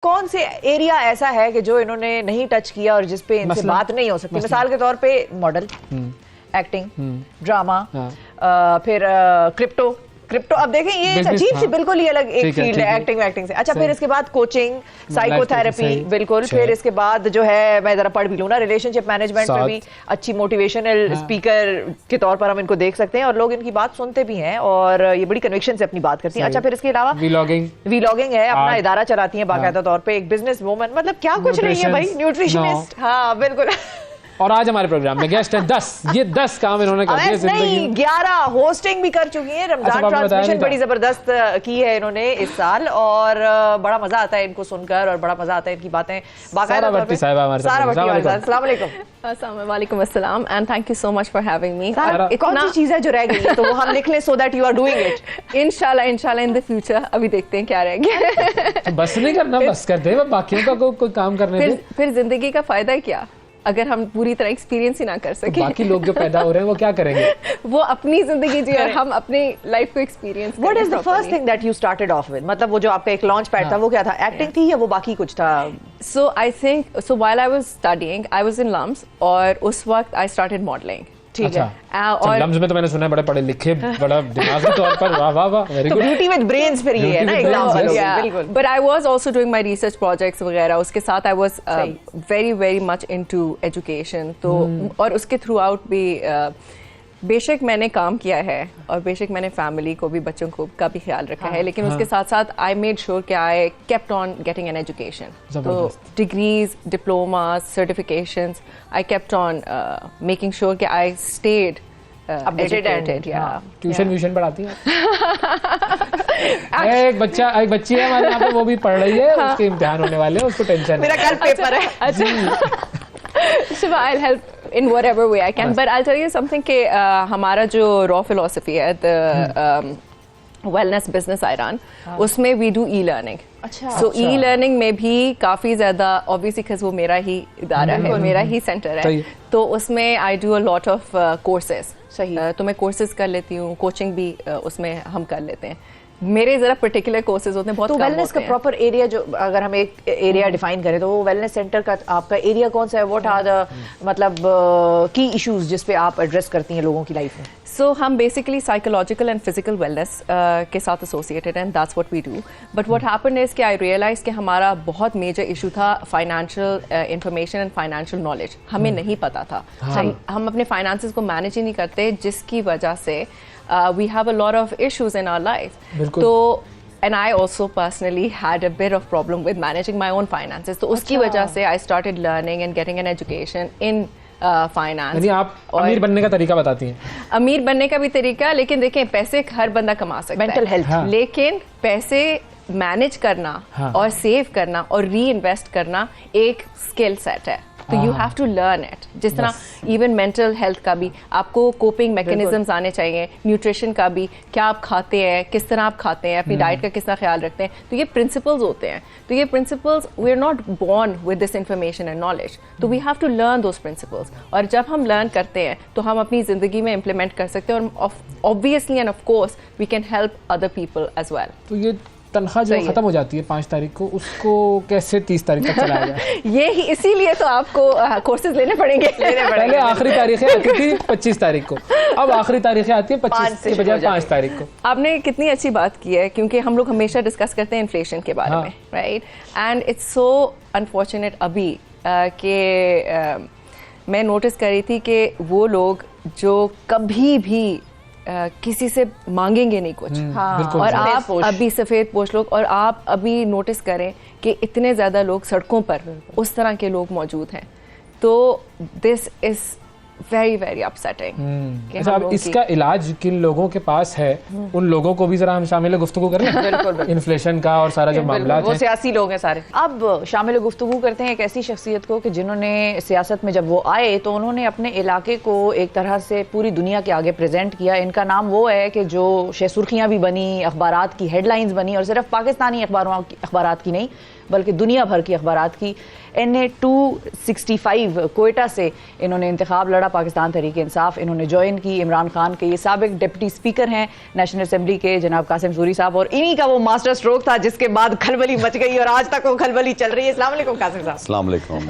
कौन से एरिया ऐसा है कि जो इन्होंने नहीं टच किया और जिस पे इनसे बात नहीं हो सकती? मिसाल के तौर पे मॉडल, एक्टिंग, ड्रामा, फिर क्रिप्टो। अब देखें ये अजीब सी बिल्कुल ही अलग एक फील्ड है एक्टिंग से। अच्छा, फिर इसके बाद कोचिंग, साइकोथेरेपी, बिल्कुल। फिर इसके बाद जो है मैं जरा पढ़ भी लूँ ना, रिलेशनशिप मैनेजमेंट में भी अच्छी मोटिवेशनल स्पीकर के तौर पर हम इनको देख सकते हैं और लोग इनकी बात सुनते भी हैं और ये बड़ी कन्विक्शन से अपनी बात करती हैं। अच्छा, फिर इसके अलावा वीलॉगिंग है, अपना इदारा चलाती है बाकायदा तौर पर, एक बिजनेस वूमन, मतलब क्या कुछ नहीं है भाई, न्यूट्रिशनिस्ट। हाँ बिल्कुल। और आज हमारे प्रोग्राम में गेस्ट है 10, ये 10 काम इन्होंने कर दिए जिंदगी में। 11 होस्टिंग भी कर चुकी हैं। रमजान ट्रांसमिशन बड़ी जबरदस्त की है इन्होंने इस साल और बड़ा मजा आता है इनको सुनकर और बड़ा मजा आता है इनकी बातें बाकायदा तौर पे। सारा अस्सलाम वालेकुम अस्सलाम and thank you so much for having me. कौन सी चीज है जो रह गई है तो वो हम लिख लें so that you are doing it. इंशाल्लाह इन द फ्यूचर। अभी देखते हैं क्या रह गया। बस नहीं करना, बस कर दे, बाकियों का कोई काम करने दे। फिर जिंदगी का फायदा क्या अगर हम पूरी तरह एक्सपीरियंस ही ना कर सके? बाकी लोग जो पैदा हो रहे हैं वो क्या करेंगे? वो अपनी जिंदगी जी और हम अपनी लाइफ को experience. What is the first thing that you started off with? मतलब वो जो आपका एक लॉन्च पैड था वो क्या था? एक्टिंग थी या वो बाकी कुछ था? So I think so while I was studying I was in LUMS और उस वक्त आई स्टार्टेड मॉडलिंग। ठीक है। और लम्स में तो मैंने सुना है बड़े पढ़े लिखे, बड़ा दिमागी तौर पर वाह वाह वाह, very good. Beauty with brains फिर ये है ना एग्जांपल। बिल्कुल। But I was also doing my research projects वगैरह, उसके साथ I was very much into education. तो और उसके थ्रू आउट भी बेशक मैंने काम किया है और बेशक मैंने फैमिली को भी, बच्चों को का भी ख्याल रखा है, लेकिन उसके साथ साथ आई मेड श्योर कि I kept on getting an education. तो degrees, diplomas, certifications, I kept on making sure कि आई स्टेड अपडेटेड। ट्यूशन व्यूशन पढ़ाती हैं? एक बच्ची है हमारे यहाँ पे, वो भी पढ़ रही है, उसके इम्तिहान होने वाले हैं, उसको टेंशन है। मेरा कल पेपर है। So I'll help in whatever way I can. But I'll tell you something कि हमारा जो raw philosophy है, the wellness business I run, उसमें we do e-learning. अच्छा। So e-learning में भी काफ़ी ज़्यादा obviously because वो मेरा ही इदारा है, मेरा ही सेंटर है, तो उसमें I do a lot of courses. सही। तो मैं courses कर लेती हूँ, coaching भी उसमें हम कर लेते हैं। मेरे जरा पर्टिकुलर कोर्सेज होते हैं बहुत। तो वेलनेस का प्रॉपर एरिया जो अगर हम एक एरिया डिफाइन करें तो वो वेलनेस सेंटर का आपका एरिया कौन सा है? व्हाट आर द मतलब की इश्यूज जिस पे आप एड्रेस करती हैं लोगों की लाइफ में? सो हम basically psychological and physical wellness के साथ associated and that's what we do. But what happened is कि आई रियलाइज कि हमारा बहुत मेजर इशू था financial information and financial knowledge. हमें नहीं पता था, हम अपने फाइनेंसेस को मैनेज ही नहीं करते, जिसकी वजह से we have a lot of issues in our life. So, and I also personally had a bit of problem with managing my own finances. तो उसकी वजह से I started learning and getting an education in finance. यानी आप अमीर बनने का तरीका बताती हैं? अमीर बनने का भी तरीका, लेकिन देखें पैसे हर बंदा कमा सकता है, मेंटल हेल्थ, लेकिन पैसे मैनेज करना और सेव करना और री इन्वेस्ट करना एक स्किल सेट है। तो you have to learn it. जिस तरह इवन मेंटल हेल्थ का भी आपको कोपिंग मैकेनिज्म्स आने चाहिए, न्यूट्रिशन का भी, क्या आप खाते हैं, किस तरह आप खाते हैं, अपनी डाइट का किस तरह ख्याल रखते हैं, तो ये प्रिंसिपल्स होते हैं। तो ये principles, we are not born with this information and knowledge, तो we have to learn those principles. और जब हम लर्न करते हैं तो हम अपनी ज़िंदगी में इम्प्लीमेंट कर सकते हैं और obviously and of course we can help other people as well. तो ये तनख्वाह जो खत्म हो जाती है 5 तारीख को, उसको कैसे 30 तारीख तक चलाया जाए? ये ही इसीलिए तो आपको कोर्सेज लेने पड़ेंगे। पहले आखिरी तारीखें आती थी 25 तारीख को, अब आखिरी तारीखें आती है 25 के बजाय 5 तारीख को। आपने कितनी अच्छी बात की है, क्योंकि हम लोग हमेशा डिस्कस करते हैं इन्फ्लेशन के बारे में, right? And it's so unfortunate अभी कि मैं नोटिस कर रही थी कि वो लोग जो कभी भी किसी से मांगेंगे नहीं कुछ, और आप अभी सफ़ेद पोश लोग, और आप अभी नोटिस करें कि इतने ज़्यादा लोग सड़कों पर उस तरह के लोग मौजूद हैं, तो दिस इज़ वेरी अपसेटिंग। अच्छा, अब इसका इलाज किन लोगों के पास है, उन लोगों को भी जरा हम शामिल गुफ्तगू करें। बिल्कुल। इन्फ्लेशन का और सारा जो मामला है, वो सियासी लोग हैं सारे। अब शामिल गुफ्तगू करते हैं एक ऐसी शख्सियत को कि जिन्होंने सियासत में जब वो आए तो उन्होंने अपने इलाके को एक तरह से पूरी दुनिया के आगे प्रेजेंट किया। इनका नाम वो है कि जो सुर्खियाँ भी बनी, अखबारात की हेडलाइंस बनी, और सिर्फ पाकिस्तानी अखबारात की नहीं, बल्कि दुनिया भर की अखबारात की। NA 265 कोयटा से इन्होंने इंतखाब लड़ा, पाकिस्तान तहरीक इंसाफ इन्होंने ज्वाइन की। इमरान खान के ये साबिक डिप्टी स्पीकर हैं नेशनल असेंबली के जनाब कासिम सूरी साहब, और इन्हीं का वो मास्टर स्ट्रोक था जिसके बाद खलबली मच गई और आज तक वो खलबली चल रही है। अस्सलाम वालेकुम कासिम साहब। अस्सलाम वालेकुम।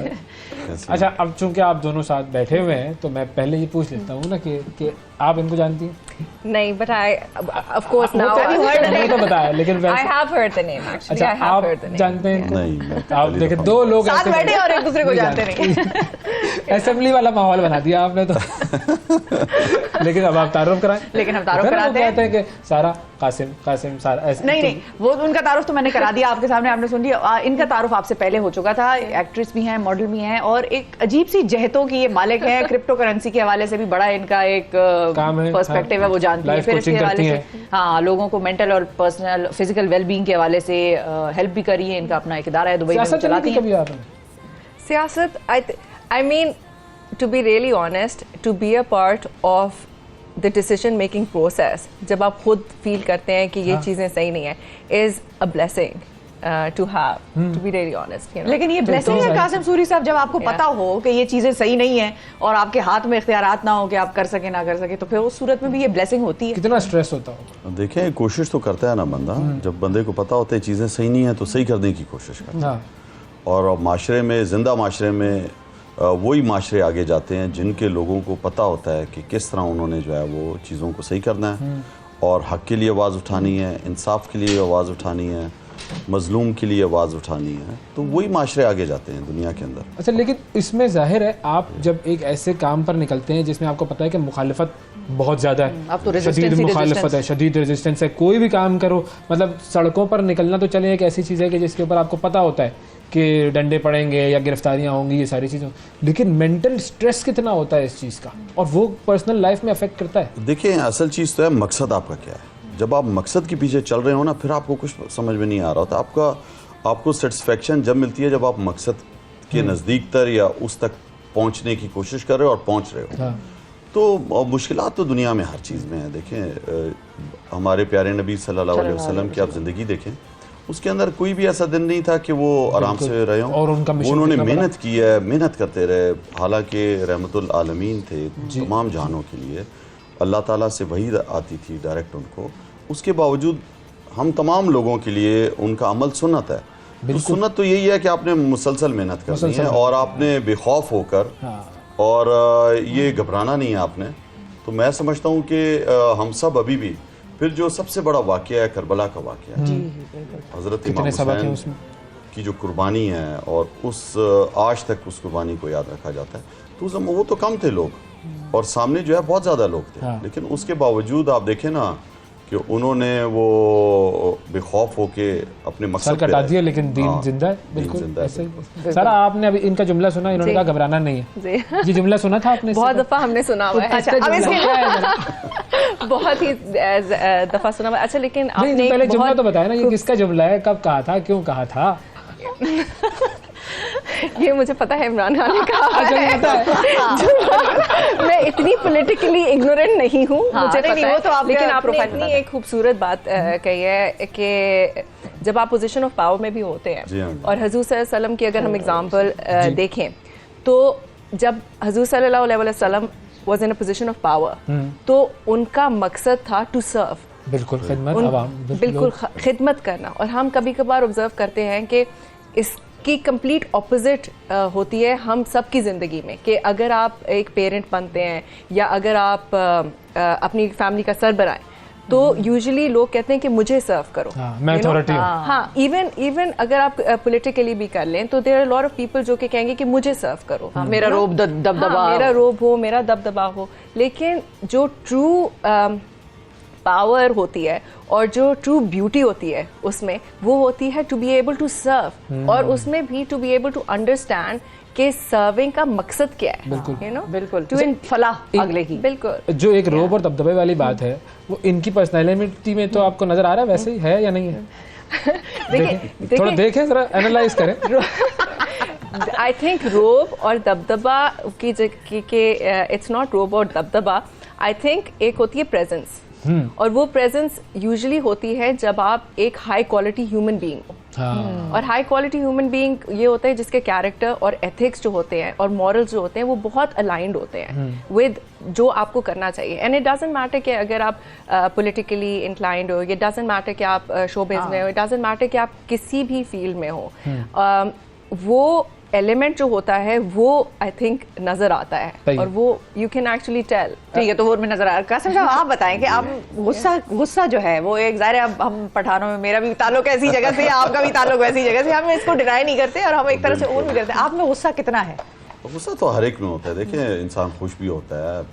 अच्छा, अब चूंकि आप दोनों साथ बैठे हुए हैं तो मैं पहले ये पूछ लेता हूँ ना कि आप इनको जानती हैं? नहीं, but I of course now नहीं तो बताया, लेकिन I वैसे have heard the name actually. अच्छा, I have आप heard the name. जानते हैं इनको? नहीं, मैं आप पहली देखें दफा दो लोग साथ ऐसे बैठे और एक दूसरे को जानते नहीं। असेंबली वाला माहौल बना दिया आपने तो। लेकिन अब आप तारुफ कराएं। लेकिन हम तारुफ कराते हैं। कहते हैं कि सारा कासिम सारा ऐसे नहीं, वो उनका तारुफ तो मैंने करा दिया आपके सामने, आपने सुन लिया। इनका तारुफ आपसे पहले हो चुका था। एक्ट्रेस भी हैं, मॉडल भी हैं, और एक अजीब सी जहतों की ये मालिक हैं। क्रिप्टो करेंसी के हवाले से भी बड़ा इनका एक पर्सपेक्टिव है, वो जानती है। फिर इसके हवाले से हाँ, लोगों को मेंटल और पर्सनल फिजिकल वेलबींग के हवाले से हेल्प भी करी है। इनका अपना एक इदारा है दुबई में, चलाती है सियासत। I mean, to be really honest, to be a part of the decision making process, जब आप खुद फील करते हैं कि ये चीजें सही नहीं है, is a blessing to have, to be really honest, you know. लेकिन ये ब्लेसिंग है कासिम सूरी साहब, जब आपको पता हो कि ये चीजें सही नहीं है और आपके हाथ में इख्तियारात ना हो कि आप कर सके ना कर सके, तो फिर उस सूरत में भी ये ब्लेसिंग होती है। कितना स्ट्रेस होता हो? देखें, कोशिश तो करता है ना बंदा। जब बंदे को पता होता है चीज़ें सही नहीं है तो सही करने की कोशिश करता है। और माशरे में, जिंदा माशरे में वही माशरे आगे जाते हैं जिनके लोगों को पता होता है कि किस तरह उन्होंने जो है वो चीज़ों को सही करना है और हक़ के लिए आवाज़ उठानी है, इंसाफ के लिए आवाज़ उठानी है, मजलूम के लिए आवाज़ उठानी है, तो वही माशरे आगे जाते हैं दुनिया के अंदर। अच्छा, लेकिन इसमें जाहिर है आप जब एक ऐसे काम पर निकलते हैं जिसमें आपको पता है कि मुखालिफत बहुत ज़्यादा है, अब तो शदीद मुखालिफत है, शदीद रेजिस्टेंस है, कोई भी काम करो, मतलब सड़कों पर निकलना तो चले एक ऐसी चीज़ है कि जिसके ऊपर आपको पता होता है कि डंडे पड़ेंगे या गिरफ्तारियां होंगी, ये सारी चीज़ें, लेकिन मेंटल स्ट्रेस कितना होता है इस चीज़ का, और वो पर्सनल लाइफ में अफेक्ट करता है। देखिए, असल चीज़ तो है मकसद आपका क्या है। जब आप मकसद के पीछे चल रहे हो ना, फिर आपको कुछ समझ में नहीं आ रहा होता। आपको सेटिस्फेक्शन जब मिलती है जब आप मकसद के नज़दीक तर या उस तक पहुंचने की कोशिश कर रहे हो और पहुंच रहे हो। तो मुश्किलात तो दुनिया में हर चीज़ में है। देखें, हमारे प्यारे नबी सल्लल्लाहु अलैहि वसल्लम की आप ज़िंदगी देखें, उसके अंदर कोई भी ऐसा दिन नहीं था कि वो आराम से रहे हों, और उन्होंने मेहनत की है, मेहनत करते रहे। हालांकि रहमतुल आलमीन थे तमाम जहानों के लिए, अल्लाह ताला से वही आती थी डायरेक्ट उनको, उसके बावजूद हम तमाम लोगों के लिए उनका अमल सुन्नत है। तो सुन्नत तो यही है कि आपने मुसलसल मेहनत करनी है और आपने बेखौफ होकर और ये घबराना नहीं है आपने। तो मैं समझता हूँ कि हम सब अभी भी, फिर जो सबसे बड़ा वाक़या है करबला का वाक़या है, हज़रत इमाम हुसैन की जो कुर्बानी है, और उस आज तक उस कुर्बानी को याद रखा जाता है। तो वो तो कम थे लोग और सामने जो है बहुत ज़्यादा लोग थे, लेकिन उसके बावजूद आप देखें ना कि उन्होंने वो बेखौफ होके अपने मकसद पे कटा दिया, लेकिन दीन जिंदा है। बिल्कुल ऐसे ही। सारा आपने अभी इनका जुमला सुना, इन्होंने कहा घबराना नहीं है, ये जुमला सुना था आपने? बहुत दफा हमने सुना हुआ है। अच्छा, अब इसके बहुत ही दफा सुना हुआ। अच्छा, लेकिन आपने पहले जुमला तो बताया ना, ये किसका जुमला है, कब कहा था, क्यों कहा था? ये मुझे पता है, इमरान खान ने कहा है। मैं इतनी पॉलिटिकली इग्नोरेंट नहीं हूँ, मुझे पता है। वो तो आप, लेकिन आपने इतनी एक खूबसूरत बात कही है कि जब आप पोजीशन ऑफ पावर में भी होते हैं, और हुजूर सल्लल्लाहु अलैहि वसल्लम की अगर हम एग्जांपल देखें, तो जब हुजूर सल्लल्लाहु अलैहि वसल्लम was in a position of power, तो उनका मकसद था टू सर्व, बिल्कुल खिदमत, बिल्कुल खिदमत करना। और हम कभी कभार ऑब्जर्व करते हैं कि इसकी कंप्लीट ऑपोजिट होती है हम सब की ज़िंदगी में, कि अगर आप एक पेरेंट बनते हैं या अगर आप अपनी फैमिली का सरबराह हैं, तो यूजुअली लोग कहते हैं कि मुझे सर्व करो, मैं अथॉरिटी हूं। हाँ, इवन अगर आप पॉलिटिकली भी कर लें, तो there are lot of people जो कि कहेंगे कि मुझे सर्व करो, मेरा रोब दबदबा, मेरा रोब हो, मेरा दबदबा हो। लेकिन जो ट्रू पावर होती है और जो ट्रू ब्यूटी होती है उसमें, वो होती है to be able to serve, और उसमें भी to be able to understand कि सर्विंग का मकसद क्या है। बिल्कुल, you know? बिल्कुल, टू फलाह अगले की। बिल्कुल, जो एक रोब और दबदबे वाली बात है, वो इनकी पर्सनैलिटी में तो आपको नजर आ रहा है, वैसे ही है या नहीं है? देखिए थोड़ा देखें, जरा एनालाइज करें। आई थिंक रोब और दबदबा की इट्स नॉट रोब और दबदबा, आई थिंक एक होती है प्रेजेंस, और वो प्रेजेंस यूजुअली होती है जब आप एक हाई क्वालिटी ह्यूमन बीइंग हो। और हाई क्वालिटी ह्यूमन बीइंग ये होता है जिसके कैरेक्टर और एथिक्स जो होते हैं और मॉरल्स जो होते हैं वो बहुत अलाइंड होते हैं विद जो आपको करना चाहिए। एंड इट डजंट मैटर कि अगर आप पॉलिटिकली इंक्लाइंड हो, इट डजंट मैटर कि आप शोबिज में हो, इट डजंट मैटर कि आप किसी भी फील्ड में हो, वो एलिमेंट जो होता है वो आई थिंक नजर आता है और वो यू कैन एक्चुअली टेल। ठीक है, तो वो में नजर आ रहा है। कासिम साहब आप बताएं कि आप गुस्सा जो है वो एक ज़ाहिर है, अब हम पठानों में मेरा भी ताल्लुक ऐसी जगह से, आपका भी ताल्लुक ऐसी जगह से, हम इसको डिनाई नहीं करते और हम एक तरह से ओन भी करते हैं। आप में गुस्सा कितना है? गुस्सा तो हर एक में होता है। देखिए इंसान खुश भी होता है,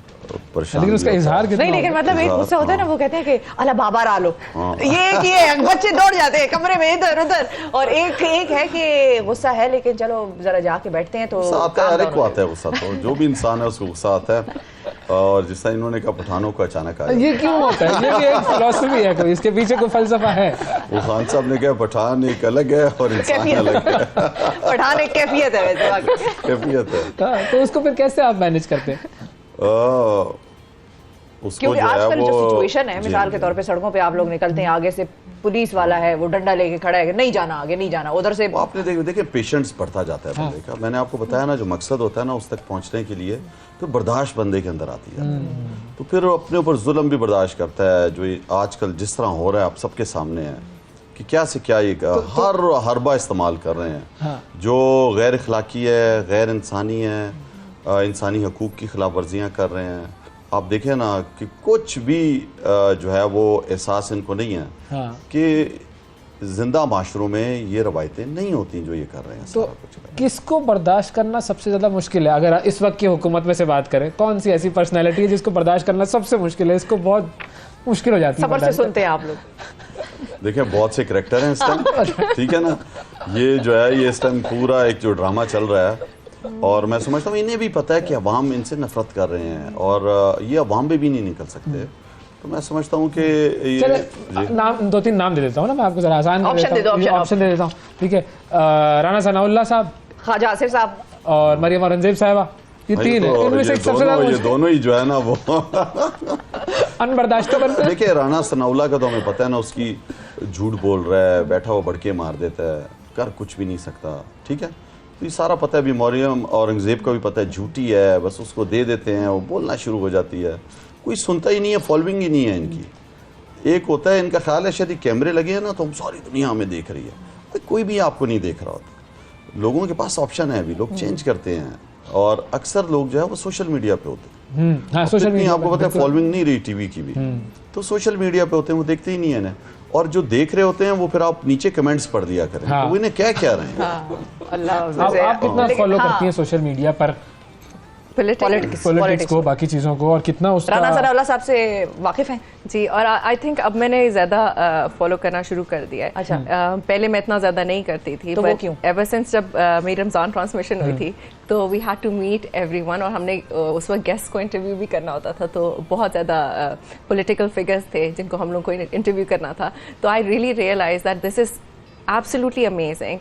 परेशान लेकिन उसका इजहार कितना नहीं, लेकिन मतलब एक गुस्सा होता है ना, वो कहते हैं कि अल्लाह बाबा रा लो, ये बच्चे दौड़ जाते हैं कमरे में इधर उधर, और एक है कि गुस्सा है लेकिन चलो जरा जाके बैठते हैं तो आता है, हर एक को आता है गुस्सा। तो जो भी इंसान है उसको गुस्सा आता है। और जिस तरह इन्होंने कहा पठानों को अचानक आया, ये क्यों होता है? ये भी एक फिलॉसफी है, कोई इसके पीछे कोई फलसफा है। वो खान साहब ने कहा पठान एक अलग है और इंसान अलग है। पठान एक कैफियत है वैसे, कैफियत है। तो उसको फिर कैसे आप मैनेज करते हैं? क्योंकि आजकल जो सिचुएशन है, मिसाल के तौर पे सड़कों पे आप लोग निकलते हैं, आगे से पुलिस वाला है, वो डंडा लेके खड़ा है कि नहीं जाना, आगे नहीं जाना, उधर से आपने देखिए पेशेंस बढ़ता जाता है बंदे का। मैंने आपको बताया ना, जो मकसद होता है ना उस तक पहुंचने के लिए, तो बर्दाश्त बंदे के अंदर आती है। तो फिर अपने ऊपर जुल्म भी बर्दाश्त करता है, जो आजकल जिस तरह हो रहा है आप सबके सामने है कि क्या से क्या ये हर हरबा इस्तेमाल कर रहे हैं जो गैर अखलाकी है, गैर इंसानी है, इंसानी हकूक़ की खिलाफ वर्जियाँ कर रहे हैं। आप देखें ना कि कुछ भी जो है वो एहसास इनको नहीं है कि जिंदा माशरों में ये रवायतें नहीं होती जो ये कर रहे हैं। तो किसको बर्दाश्त करना सबसे ज़्यादा मुश्किल है? अगर इस वक्त की हुकूमत में से बात करें, कौन सी ऐसी पर्सनैलिटी है जिसको बर्दाश्त करना सबसे मुश्किल है? इसको बहुत मुश्किल हो जाती है। सबर से सुनते हैं आप लोग। देखिए बहुत से करैक्टर हैं इस टाइम, ठीक है ना। ये जो है ये इस टाइम पूरा एक जो ड्रामा चल रहा है, और मैं समझता हूँ इन्हें भी पता है कि अवाम इनसे नफरत कर रहे हैं और ये अवाम पे भी नहीं निकल सकते। तो मैं समझता हूँ कि ये नाम 2-3 नाम दे देता हूँ ना मैं आपको, जरा आसान ऑप्शन दे देता हूँ। ठीक है, राना सनाउल्लाह साहब, ख्वाजा आसिफ साहब और मरियम औरंगजेब साहिबा, ये 3 है। इनमें से सबसे ज्यादा ये दोनों ही जो है ना वो अनबर्दाश्त करते हैं। देखिए राना सनाउल्लाह का तो हमें पता है ना, उसकी झूठ बोल रहा है, बैठा हुआ भड़के मार देता है, कर कुछ भी नहीं सकता, ठीक है। तो ये सारा पता है। अभी मरियम औरंगजेब का भी पता है झूठी है, बस उसको दे देते हैं, वो बोलना शुरू हो जाती है, कोई सुनता ही नहीं है, फॉलोइंग ही नहीं है इनकी। एक होता है इनका ख्याल है शायद कैमरे लगे हैं ना तो हम सारी दुनिया हमें देख रही है, कोई भी आपको नहीं देख रहा होता। लोगों के पास ऑप्शन है, अभी लोग चेंज करते हैं, और अक्सर लोग जो है वो सोशल मीडिया पे होते हैं। सोशल मीडिया आपको पता है फॉलोइंग नहीं रही टीवी की भी, तो सोशल मीडिया पे होते हैं, वो देखते ही नहीं है ना। और जो देख रहे होते हैं वो फिर आप नीचे कमेंट्स पढ़ दिया करें, तो इन्हें क्या क्या रहे हैं। आप कितना फॉलो करती हैं सोशल मीडिया पर पॉलिटिक्स को, बाकी चीज़ों को, और कितना उसका? राना सनाउल्लाह साहब से वाकिफ हैं जी, और आई थिंक अब मैंने ज़्यादा फॉलो करना शुरू कर दिया है। अच्छा। पहले मैं इतना ज़्यादा नहीं करती थी, तो वो क्यों? एवर सिंस जब मेरी रमज़ान ट्रांसमिशन हुई थी तो we had to meet everyone, और हमने उस वक्त गेस्ट को इंटरव्यू भी करना होता था, तो बहुत ज़्यादा पॉलिटिकल फिगर्स थे जिनको हम लोग को इंटरव्यू करना था। तो I really realise that this is absolutely amazing,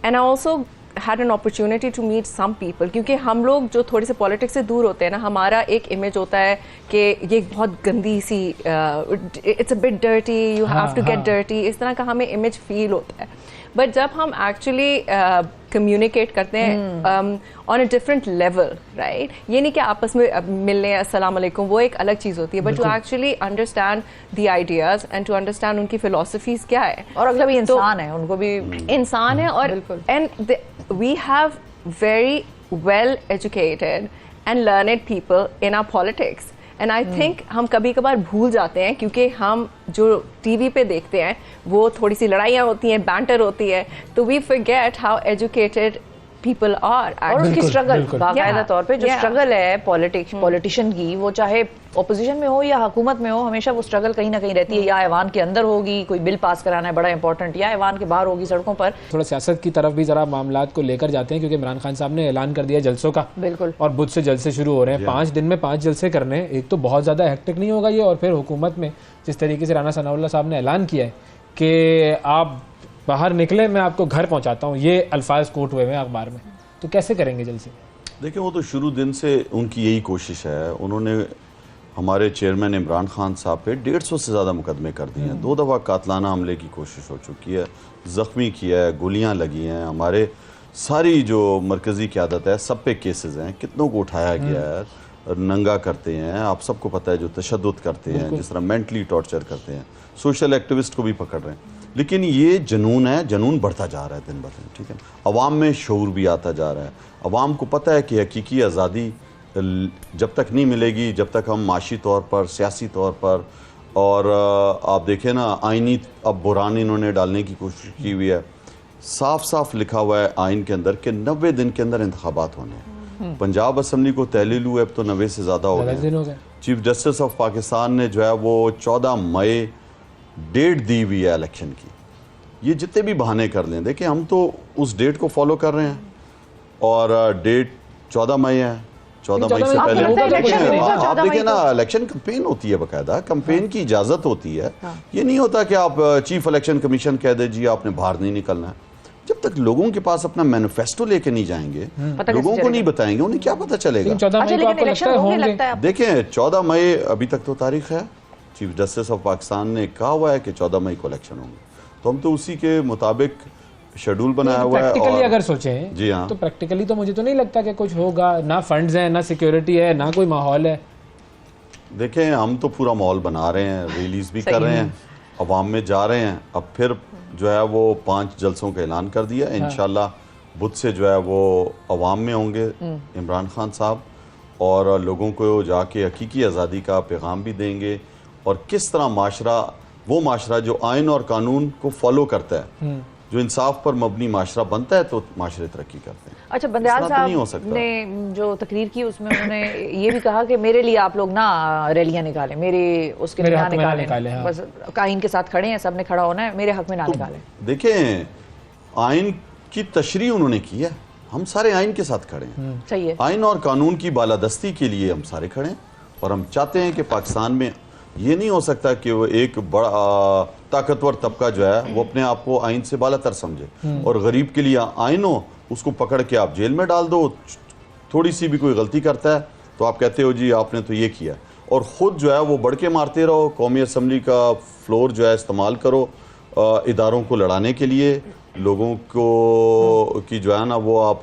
and I also had an opportunity to meet some people, क्योंकि हम लोग जो थोड़े से पॉलिटिक्स से दूर होते हैं ना, हमारा एक इमेज होता है कि ये बहुत गंदी सी, it's a bit dirty, you have to get dirty, इस तरह का हमें इमेज फील होता है। बट जब हम एक्चुअली कम्युनिकेट करते हैं on a different level, right, ये नहीं कि आपस में मिलने अस्सलाम वालेकुम, वो एक अलग चीज़ होती है, but to actually understand the ideas and to understand उनकी फिलोसफीज क्या है। और अगला भी इंसान है, उनको भी इंसान है, और and we have very well educated and learned people in our politics, and I think हम कभी कभार भूल जाते हैं, क्योंकि हम जो टीवी पे देखते हैं वो थोड़ी सी लड़ाइयाँ होती हैं, बैंटर होती है, तो we forget how educated people are। और उसकी स्ट्रगल बाकायदा तौर पे जो स्ट्रगल है पॉलिटिशियन की, वो चाहे ऑपोजिशन में हो या हुकूमत में हो, हमेशा वो स्ट्रगल कहीं ना कहीं रहती है। या ऐवान के अंदर होगी, कोई बिल पास कराना है बड़ा इंपॉर्टेंट, या ऐवान के बाहर होगी सड़कों पर। थोड़ा सियासत की तरफ भी जरा मामलात को लेकर जाते हैं, क्योंकि इमरान खान साहब ने ऐलान कर दिया जलसों का, बिल्कुल, और बुध से जलसे शुरू हो रहे हैं। 5 दिन में 5 जलसे करने हैं। एक तो बहुत ज़्यादा हेक्टिक नहीं होगा ये, और फिर हुकूमत में जिस तरीके से राना सनाउल्लाह साहब ने ऐलान किया है कि आप बाहर निकले, मैं आपको घर पहुँचाता हूँ, ये अल्फाज कोट हुए हैं अखबार में, तो कैसे करेंगे जलसे? देखिए वो तो शुरू दिन से उनकी यही कोशिश है। उन्होंने हमारे चेयरमैन इमरान खान साहब पे 150 से ज़्यादा मुकदमे कर दिए हैं, 2 दफ़ा कातलाना हमले की कोशिश हो चुकी है, ज़ख्मी किया है, गोलियां लगी हैं, हमारे सारी जो मरकज़ी क़यादत है सब पे केसेस हैं, कितनों को उठाया गया है, नंगा करते हैं, आप सबको पता है जो तशद्दुद करते हैं, जिस तरह मेंटली टॉर्चर करते हैं, सोशल एक्टिविस्ट को भी पकड़ रहे हैं। लेकिन ये जुनून है, जुनून बढ़ता जा रहा है दिन ब दिन, ठीक है। अवाम में शऊर भी आता जा रहा है, अवाम को पता है कि हकीकी आज़ादी जब तक नहीं मिलेगी, जब तक हम माशी तौर पर, सियासी तौर पर, और आप देखें ना आइनी अब बुरान इन्होंने डालने की कोशिश की हुई है, साफ साफ लिखा हुआ है आइन के अंदर कि 90 दिन के अंदर इंतखाबात होने हैं। पंजाब असम्बली को तहलील हुए अब तो 90 से ज़्यादा हो गए। चीफ जस्टिस ऑफ पाकिस्तान ने जो है वो 14 मई डेट दी हुई है इलेक्शन की। ये जितने भी बहाने कर लें, देखिए हम तो उस डेट को फॉलो कर रहे हैं और डेट 14 मई है। 14 मई से पहले आप देखिए ना इलेक्शन कैंपेन होती है, बाकायदा कैंपेन की इजाजत होती है। ये नहीं होता कि आप चीफ इलेक्शन कमीशन कह दे जी आपने बाहर नहीं निकलना है। जब तक लोगों के पास अपना मैनिफेस्टो लेके नहीं जाएंगे, लोगों को नहीं बताएंगे, उन्हें क्या पता चलेगा। देखें 14 मई अभी तक तो तारीख है, चीफ जस्टिस ऑफ पाकिस्तान ने कहा हुआ है कि 14 मई को इलेक्शन होंगे, तो हम तो उसी के मुताबिक शेड्यूल बनाया हुआ है। प्रैक्टिकली अगर सोचें जी हाँ, तो प्रैक्टिकली तो मुझे तो नहीं लगता कि कुछ होगा, ना फंड्स हैं, ना सिक्योरिटी है, ना कोई माहौल है। देखें हम तो पूरा माहौल बना रहे हैं, रिलीज भी कर रहे हैं, अवाम में जा रहे हैं। अब फिर जो है वो 5 जलसों का ऐलान कर दिया, इंशाल्लाह बुध से जो है वो अवाम में होंगे इमरान खान साहब, और लोगों को जाके हकीकी आज़ादी का पैगाम भी देंगे, और किस तरह माशरा, वो माशरा जो आइन और कानून को फॉलो करता है, जो इंसाफ पर मबनी माशरा बनता है, तो माशरे तरक्की करते हैं। अच्छा, बंदयाल साहब ने जो तकरीर की उसमें उन्होंने ये भी कहा कि मेरे लिए आप लोग ना रैलियां निकालें, मेरे उसके लिए ना निकालें, हाँ। बस आइन के साथ खड़े हैं, सबने खड़ा होना है, मेरे हक में ना निकालें। देखें आइन की तशरीह उन्होंने की है, हम सारे आइन के साथ खड़े हैं, सही है। आइन और कानून की बालादस्ती के लिए हम सारे खड़े हैं, और हम चाहते हैं कि पाकिस्तान में ये नहीं हो सकता कि वो एक बड़ा ताकतवर तबका जो है वो अपने आप को आइन से बालातर समझे, और गरीब के लिए आइन हो, उसको पकड़ के आप जेल में डाल दो। थोड़ी सी भी कोई गलती करता है तो आप कहते हो जी आपने तो ये किया, और ख़ुद जो है वो बढ़ के मारते रहो। कौमी असम्बली का फ्लोर जो है इस्तेमाल करो इदारों को लड़ाने के लिए, लोगों को की जो है ना वो आप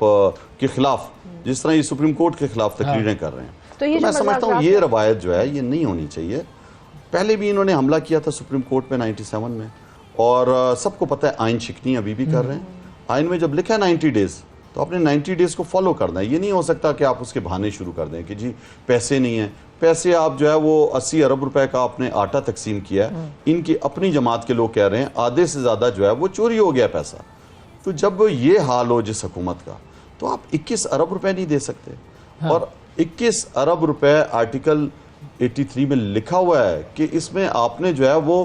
के खिलाफ, जिस तरह ये सुप्रीम कोर्ट के खिलाफ तकरीरें कर रहे हैं, तो मैं समझता हूँ ये रवायत जो है ये नहीं होनी चाहिए। पहले भी इन्होंने हमला किया था सुप्रीम कोर्ट में 97 में, और सबको पता है आइन शिकनी अभी भी कर रहे हैं। आइन में जब लिखा है 90 डेज, तो आपने 90 डेज को फॉलो करना है। ये नहीं हो सकता कि आप उसके बहाने शुरू कर दें कि जी पैसे नहीं है। पैसे आप जो है वो 80 अरब रुपए का आपने आटा तकसीम किया है, इनकी अपनी जमात के लोग कह रहे हैं आधे से ज़्यादा जो है वो चोरी हो गया पैसा। तो जब ये हाल हो जिस हुकूमत का, तो आप 21 अरब रुपए नहीं दे सकते। हाँ। और 21 अरब रुपए आर्टिकल 83 में लिखा हुआ है कि इसमें आपने जो है वो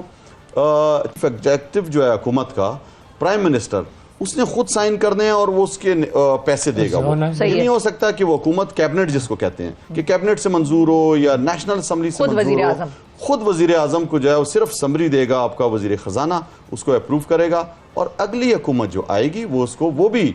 एग्जेक्टिव जो है हुकूमत का, प्राइम मिनिस्टर, उसने खुद साइन करने हैं और वो उसके पैसे देगा। वो ये नहीं हो सकता कि वो हुकूमत, कैबिनेट जिसको कहते हैं, कि कैबिनेट से मंजूर हो या नेशनल असम्बली से मंजूर हो, खुद वजीर आजम को जो है वो सिर्फ समरी देगा, आपका वजीर खजाना उसको अप्रूव करेगा, और अगली हुकूमत जो आएगी वो उसको, वो भी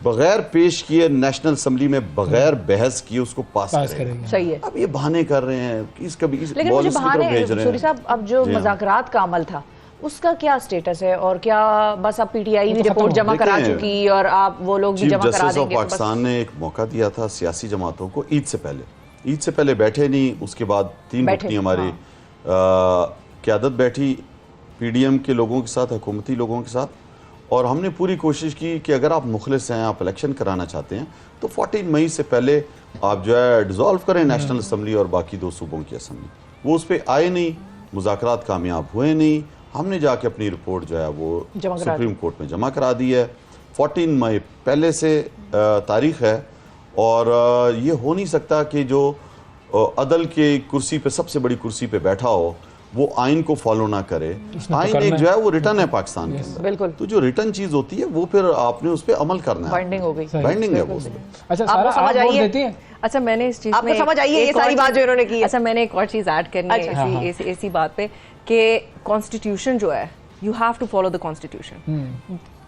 बगैर पेश किए नेशनल असम्बली में बगैर बहस किए उसको पास करेगा। सही है। अब ये बहाने कर रहे हैं, लेकिन मुझे बहाने, सूरी साहब, अब जो मुज़ाकरात का अमल था उसका क्या स्टेटस है, और क्या बस अब पीटीआई भी रिपोर्ट जमा करा चुकी और आप वो लोग भी जमा करा देंगे? पाकिस्तान ने एक मौका दिया था सियासी जमातों को, ईद से पहले बैठे नहीं, उसके बाद 3 रुकनी हमारी क़यादत बैठी पीडीएम के लोगों के साथ, हुकूमती लोगों के साथ, और हमने पूरी कोशिश की कि अगर आप मुखलिस हैं, आप इलेक्शन कराना चाहते हैं, तो 14 मई से पहले आप जो है डिज़ोल्व करें नेशनल असम्बली और बाकी 2 सूबों की असम्बली। वो उस पर आए नहीं, मुज़ाकरात कामयाब हुए नहीं। हमने जाके अपनी रिपोर्ट जो है वो सुप्रीम कोर्ट में जमा करा दी है। 14 मई पहले से तारीख है, और ये हो नहीं सकता कि जो अदल के कुर्सी पे, सबसे बड़ी कुर्सी पे बैठा हो, वो आइन को फॉलो ना करे। आइन एक जो है वो रिटर्न है पाकिस्तान के अंदर, बिल्कुल। तो जो रिटर्न चीज होती है वो फिर आपने उस पर अमल करना है, बाइंडिंग हो गई, बाइंडिंग है वो। अच्छा, सारा समझ आई है? अच्छा, मैंने इस चीज में आपको समझ आई है ये सारी बात जो इन्होंने की? अच्छा, मैंने एक और चीज ऐड करनी है इसी बात पे कि कॉन्स्टिट्यूशन जो है, you have to follow the constitution.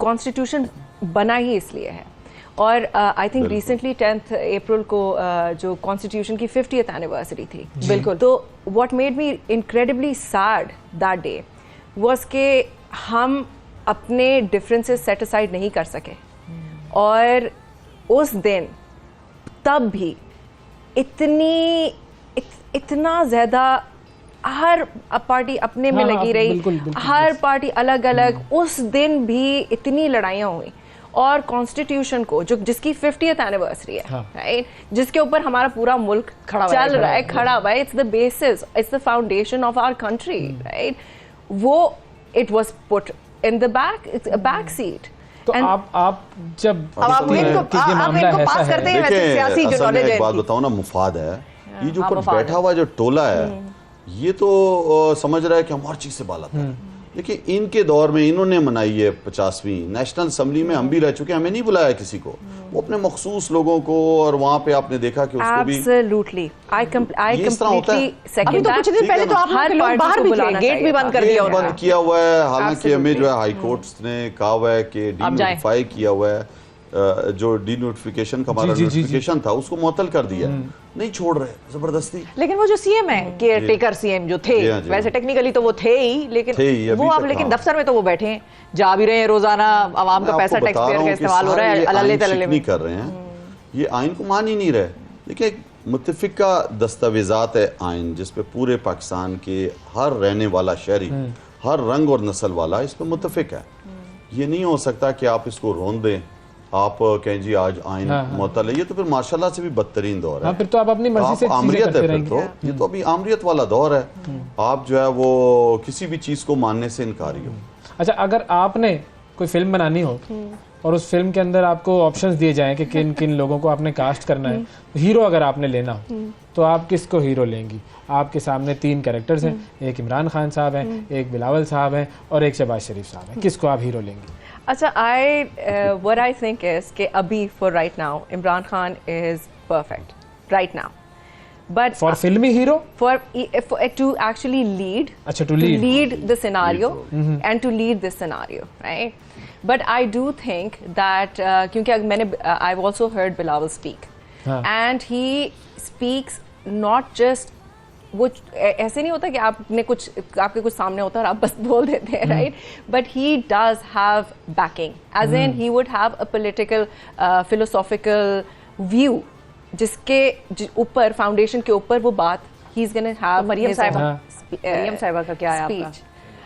Constitution बना ही इसलिए है, और आई थिंक रिसेंटली 10th अप्रैल को जो कॉन्स्टिट्यूशन की 50th एनिवर्सरी थी, बिल्कुल, तो what made me incredibly sad that day was के हम अपने डिफरेंसेस सेट असाइड नहीं कर सके, और उस दिन तब भी इतना ज़्यादा हर पार्टी अपने में लगी रही, बिल्कुल, हर पार्टी अलग अलग, उस दिन भी इतनी लड़ाइयाँ हुई, और कॉन्स्टिट्यूशन को जो जिसकी 50th एनिवर्सरी है, राइट, जिसके ऊपर हमारा पूरा मुल्क चल रहा है, खड़ा हुआ है, it's the basis, it's the foundation of our country, right, वो it was put in the back seat. तो आप जब आप इनको पास करते हैं, वैसे सियासी जो नॉलेज है, एक बात बताओ ना, मुफाद है ये जो ऊपर बैठा हुआ जो टोला है, ये तो समझ रहा है कि हम हर चीज से बाला है, लेकिन इनके दौर में इन्होंने मनाई है 50वीं नेशनल असेंबली में, हम भी रह चुके, हमें नहीं बुलाया किसी को, वो अपने मखसूस लोगों को, और वहां पे आपने देखा कि उसको भी एब्सोल्युटली आई कंप्लीटली अभी तो कुछ दिन पहले तो आप लोग बाहर भी थे, गेट भी बंद कर दिया, बंद किया हुआ है, हालांकि हमें जो है हाई कोर्ट ने कहा हुआ है कि डीनोटिफाई किया हुआ है, जो डीनोटिफिकेशन का हमारा नोटिफिकेशन था उसको मुअत्तल कर दिया, नहीं छोड़ रहे जबरदस्ती। लेकिन वो जो सीएम है, केयर टेकर सीएम जो थे, वैसे टेक्निकली तो वो थे ही, लेकिन वो अब लेकिन दफ्तर में तो वो बैठे हैं, जा भी रहे हैं, रोजाना आवाम का पैसा टैक्स पेयर का इस्तेमाल हो रहा है, अल्ले तल्ले में कर रहे हैं, ये आइन को मान ही नहीं रहे। देखिए मुत्तफिका दस्तावेजात है आइन, जिसपे पूरे पाकिस्तान के हर रहने वाला शहरी, हर रंग और नस्ल वाला इस पर मुत्तफिक है। ये नहीं हो सकता कि आप इसको रोन दें, आप कहें जी आज आइन मुअत्तल है, ये तो फिर माशाल्लाह से भी बदतरीन दौर है। फिर तो आप अपनी मर्जी से आमरियत है, फिर तो ये तो अभी आमरियत वाला दौर है, आप जो है वो किसी भी चीज को मानने से इनकारी हो। अच्छा, अगर आपने कोई फिल्म बनानी हो और उस फिल्म के अंदर आपको ऑप्शंस दिए जाएं कि किन किन लोगों को आपने कास्ट करना है, हीरो अगर आपने लेना हो, तो आप किसको हीरो लेंगी? आपके सामने 3 कैरेक्टर्स हैं, एक इमरान खान साहब हैं, एक बिलावल साहब हैं और एक शहबाज शरीफ साहब हैं, किसको आप हीरो लेंगी? अच्छा, what I think is कि अभी for right now Imran Khan is perfect right now, but for filmy hero, for to actually lead, अच्छा, to lead the scenario and to lead this scenario, right? But I do think that क्योंकि मैंने I've also heard Bilawal speak, and he speaks not just, वो ऐसे नहीं होता कि आपने कुछ, आपके कुछ सामने होता है और आप बस बोल देते हैं, right, but he does have backing, as in he would have a political philosophical view, जिसके ऊपर, फाउंडेशन के ऊपर वो बात ही इज गोना हैव। मरियम साहिबा का क्या है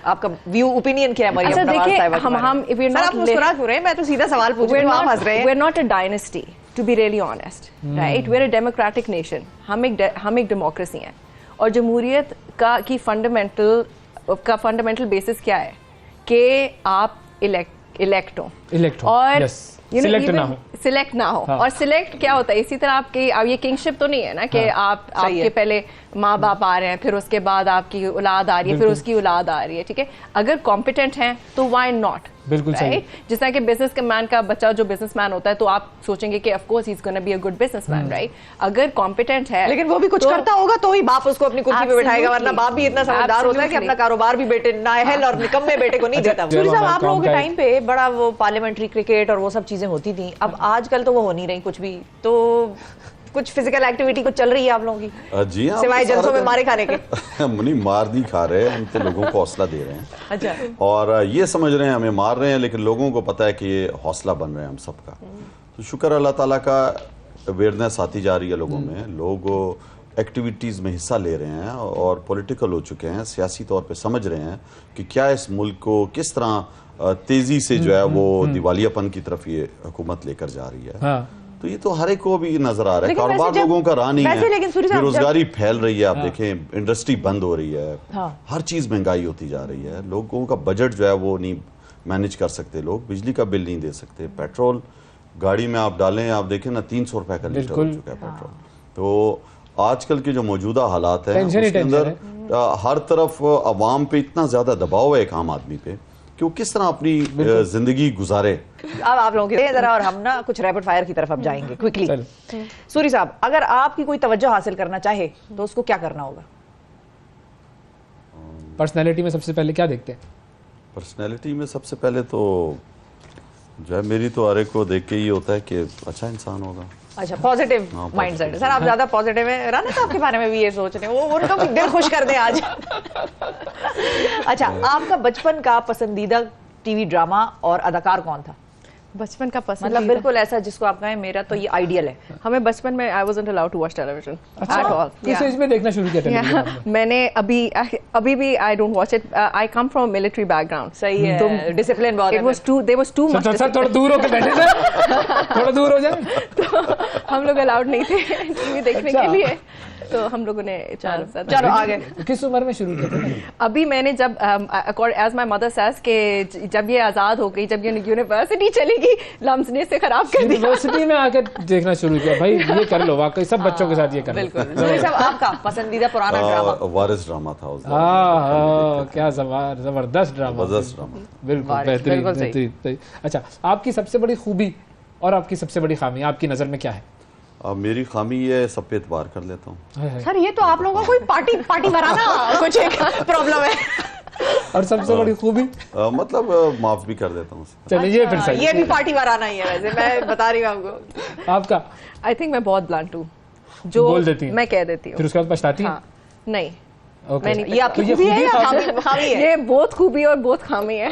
आपका व्यू, ओपिनियन क्या है मरियम साहिबा के बारे में? हम वी आर नॉट मुस्कुरा क्यों रहे हैं, मैं तो सीधा सवाल पूछ रही हूं, आप हंस रहे हैं। We are not a dynasty, to be really honest, right, we are a democratic nation, हम एक डेमोक्रेसी हैं, और जमहूरियत की फंडामेंटल बेसिस क्या है कि आप इलेक्ट हो और सिलेक्ट ना हो, और सिलेक्ट क्या होता है, इसी तरह आपकी, अब ये किंगशिप तो नहीं है ना कि आपके पहले माँ बाप आ रहे हैं, फिर उसके बाद आपकी औलाद आ रही है, फिर उसकी औलाद आ रही है, ठीक है, अगर कॉम्पिटेंट हैं तो व्हाई नॉट, बिल्कुल सही। जिस तरह के बिजनेसमैन का बच्चा जो बिजनेसमैन होता है तो आप सोचेंगे कि of course he is gonna be a good businessman, right, अगर कॉम्पिटेंट है, लेकिन वो भी कुछ करता होगा तो ही बाप उसको अपनी कुर्सी पे बैठाएगा, वरना बाप भी इतना समझदार होता है कि अपना कारोबार भी बेटे नाअहल और निकम्मे बेटे को नहीं देता। सूरी साहब, आप लोगों के टाइम पे बड़ा वो पार्लियामेंट्री क्रिकेट और वो सब चीजें होती थी, अब आजकल तो वो हो नहीं रही कुछ भी, तो कुछ फिजिकल एक्टिविटी कुछ चल रही है आप लोगों की? जी हाँ, सिवाय जलसों में मारे खाने के। नहीं, मार नहीं खा रहे, हम तो लोगों को हौसला दे रहे हैं। अच्छा, और ये समझ रहे हैं हमें मार रहे हैं, लेकिन लोगों को पता है कि ये हौसला बन रहे हैं हम सबका। तो शुक्र अल्लाह ताला का, अवेयरनेस आती जा रही है लोगों में, लोग एक्टिविटीज़ में हिस्सा ले रहे हैं और पॉलिटिकल हो चुके हैं, सियासी तौर पे समझ रहे हैं कि क्या इस मुल्क को किस तरह तेज़ी से जो है वो दिवालियापन की तरफ ये हुकूमत लेकर जा रही है। तो ये तो हर एक को भी नजर आ रहा है, कारोबार लोगों का रहा नहीं है, बेरोजगारी फैल रही है, आप देखें इंडस्ट्री बंद हो रही है, हर चीज महंगाई होती जा रही है, लोगों का बजट जो है वो नहीं मैनेज कर सकते, लोग बिजली का बिल नहीं दे सकते, पेट्रोल गाड़ी में आप डालें, आप देखें ना 300 रुपए का लीटर हो चुका है पेट्रोल। तो आजकल के जो मौजूदा हालात हैं उसके अंदर हर तरफ अवाम पे इतना ज्यादा दबाव है एक आम आदमी पे कि वो किस तरह अपनी जिंदगी गुजारे। अब आप लोगों के जरा, और हम ना कुछ रैपिड फायर की तरफ अब जाएंगे क्विकली। सूरी साहब, अगर आपकी कोई तवज्जो हासिल करना चाहे तो उसको क्या करना होगा? पर्सनैलिटी में सबसे पहले क्या देखते हैं? पर्सनैलिटी में सबसे पहले तो जो है मेरी तो हर एक को देख के ये होता है कि अच्छा इंसान होगा। अच्छा, पॉजिटिव हाँ, माइंडसेट। सर आप ज्यादा पॉजिटिव है, राना साहब के बारे में भी ये सोच रहे हैं, वो उनको भी दिल खुश कर दे आज। अच्छा, आपका बचपन का पसंदीदा टीवी ड्रामा और अदाकार कौन था? बचपन का पसंद मतलब बिल्कुल ऐसा जिसको आप कहें मेरा तो ये आइडियल है। हमें बचपन में I wasn't allowed to watch television at all. किस एज में देखना शुरू किया टेलीविजन आपने? मैंने अभी भी I don't watch it. I come from military background. सही है, डिसिप्लिन बहुत है। It was too much. Sir थोड़ा दूर होकर बैठे सर, थोड़ा दूर हो जाए। तो हम लोग अलाउड नहीं थे टीवी देखने के लिए, तो हम लोगों ने चलो आगे। किस उम्र में शुरू किया था? अभी मैंने जब एज माय मदर सेज के जब ये आजाद हो गई, जब ये यूनिवर्सिटी चली गई, लम्स ने इसे खराब कर दिया। यूनिवर्सिटी में आकर देखना शुरू किया, भाई ये कर लो, वाकई सब बच्चों के साथ ये कर लो। बिल्कुल। ज़ोरी साहब आपका पसंदीदा पुराना ड्रामा? वारिस ड्रामा था उस हाँ, क्या जबरदस्त ड्रामा, जबरदस्त ड्रामा। बिल्कुल वारिस, बेहतरीन बिल्कुल सही। बेहतरीन। अच्छा, आपकी सबसे बड़ी खूबी और आपकी सबसे बड़ी खामी आपकी नजर में क्या है? अब मेरी खामी ये है, सब पे एतबार कर लेता हूँ। हाय हाय। सर ये तो आप लोगों को कोई पार्टी भराना कुछ एक प्रॉब्लम है। और सबसे बड़ी खूबी? मतलब माफ भी कर देता हूँ उसे। चलिए ये फिर सही। ये भी पार्टी भराना ही है वैसे, मैं बता रही हूँ आपको। आपका? आई थिंक मैं बहुत ब्लंट हूँ, जो बोल देती हैं? मैं कह देती हूँ। फिर उसके बाद पछताती हैं? हाँ, नहीं, ओके। मैं नहीं ये आपकी तो ये खूबी है या खूबी- खामी है? ये बहुत खूबी और बहुत खामी है।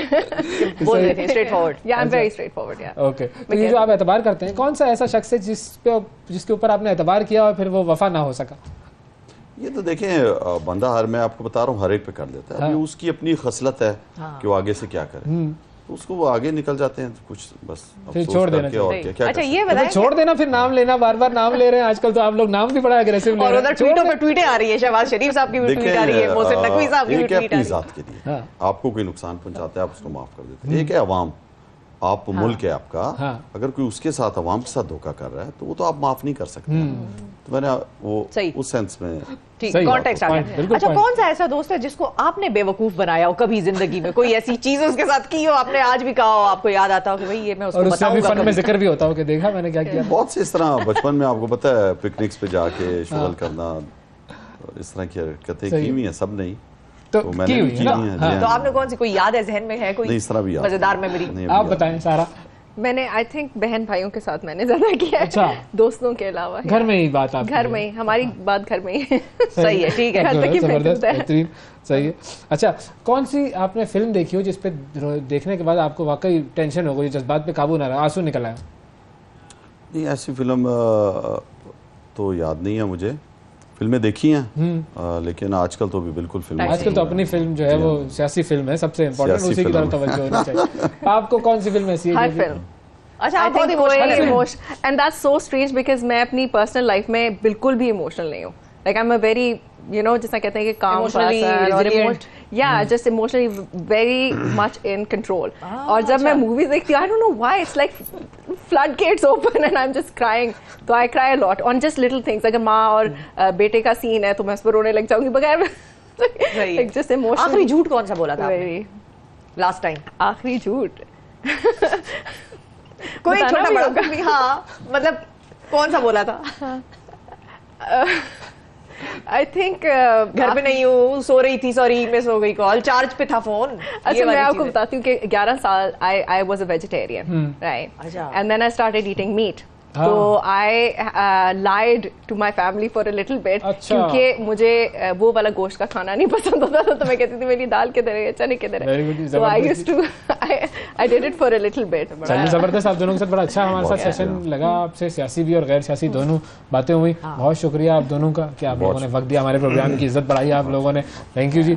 बोल देते हैं स्ट्रेट फॉरवर्ड। या I am very straight forward. या ओके, तो ये जो आप एतबार करते हैं, कौन सा ऐसा शख्स है जिसके ऊपर आपने एतबार किया और फिर वो वफा ना हो सका? ये तो देखें, बंदा हर, मैं आपको बता रहा हूँ, हर एक पे कर लेता है। अभी उसकी अपनी खसलत है कि वो आगे से क्या करे, तो उसको वो आगे निकल जाते हैं, तो कुछ बस फिर अफसोस छोड़ देना करके और चाहिए। क्या अच्छा कर ये तो बताएं, छोड़ देना, फिर नाम लेना, बार बार नाम ले रहे हैं आजकल तो आप लोग, नाम भी बड़ा अग्रेसिव ले और रहे उधर हैं। ट्वीटों पे ट्वीटें आ रही है, शहबाज शरीफ साहब की भी ट्वीट आ रही है, मोहसिन नकवी साहब की भी एक है ट्वीट आ अपनी रही है। जात के लिए, हाँ। आपको कोई नुकसान पहुंचाता है आप उसको माफ कर देते हैं। एक है अवाम, आप मुल्क है आपका, हाँ। अगर कोई उसके साथ अवाम के साथ धोखा कर रहा है तो वो तो आप माफ नहीं कर सकते। तो मैंने वो सही। उस सेंस में ठीक, सही कॉन्टेक्स्ट आ point, गया। बिल्कुल अच्छा, point। कौन सा ऐसा दोस्त है जिसको आपने बेवकूफ बनाया हो कभी जिंदगी में? कोई ऐसी चीज उसके साथ की हो, आपने आज भी कहा हो, आपको याद आता हो कि भाई ये मैं उसको और उससे अभी बताऊंगा फन में कभी। जिक्र भी होता हो कि देखा मैंने क्या किया। बहुत से इस तरह बचपन में आपको पता है पिकनिक्स पे जाके शुगल करना, इस तरह की हरकतें सही। की हुई हैं, सब नहीं तो तो की मैंने भी हुई की है ना? हुई हैं, हाँ। जी तो हाँ। आपने कौन सी, कोई याद है, जहन में है कोई नहीं, इस तरह भी याद मजेदार नहीं। मेमोरी? नहीं, आप अभी याद बताएं सारा। मैंने आई थिंक बहन भाइयों के साथ मैंने ज्यादा किया है, अच्छा। दोस्तों के अलावा। घर में ही बात आप घर में ही, हमारी बात घर में ही। सही है, ठीक है। घर तक ही जबरदस्त, महदूद है। बेहतरीन, सही है। अच्छा, कौन सी आपने फिल्म देखी हो जिसपे देखने के बाद आपको वाकई टेंशन हो गई, जज्बात पे काबू ना रहा, आंसू निकल आया? नहीं, ऐसी फिल्म तो याद नहीं है मुझे। फिल्में देखी हैं लेकिन आजकल तो भी बिल्कुल फिल्म आजकल तो अपनी फिल्म जो है वो सियासी फिल्म है, सबसे इम्पोर्टेंट, सियासी उसी की तरफ फिल्म। तवज्जो होनी चाहिए। आपको कौन सी फिल्म ऐसी है हर जो- फिल्म। अच्छा, I आप बहुत think इमोशनल कोई है। emotion- and that's so strange because मैं अपनी पर्सनल लाइफ में बिल्कुल भी इमोशनल नहीं हूँ। Like I'm a very, you know, जिसका कहते हैं कि calm Emotionally person और resilient. yeah, just emotionally very much in control. और जब मैं मूवीज देखती हूँ, I don't know why it's like floodgates open and I'm just crying. तो I cry a lot on just little things. अगर माँ और बेटे का सीन है तो मैं उस पर रोने लग जाऊंगी बगैर सही है। like just emotional. आखिरी झूठ कौन सा बोला था आपने Very लास्ट टाइम? आखिरी झूठ। कोई बताना छोटा भी बड़ा होगा। भी, हाँ, मतलब कौन सा बोला था? I think घर पे नहीं हूँ, सो रही थी, सॉरी मिस हो गई कॉल, चार्ज पे था फोन। अच्छा, मैं आपको बताती हूँ कि 11 साल I was a vegetarian, right? अच्छा। And then I started eating meat. हाँ। तो I lied to my family for a little bit अच्छा। क्योंकि मुझे वो वाला गोश्त का खाना नहीं पसंद होता था, तो मैं कहती थी मेरी दाल किधर है, चने किधर Very good, है। So I जबरदस्त। used to I did it for a little bit. चलिए, जबरदस्त, आप दोनों के साथ बड़ा अच्छा हमारे साथ बहुत सेशन लगा, आपसे सियासी भी और गैर सियासी दोनों बातें हुई। बहुत शुक्रिया आप दोनों का कि आप लोगों ने वक्त दिया, हमारे प्रोग्राम की इज्जत बढ़ाई आप लोगों ने। Thank you ji.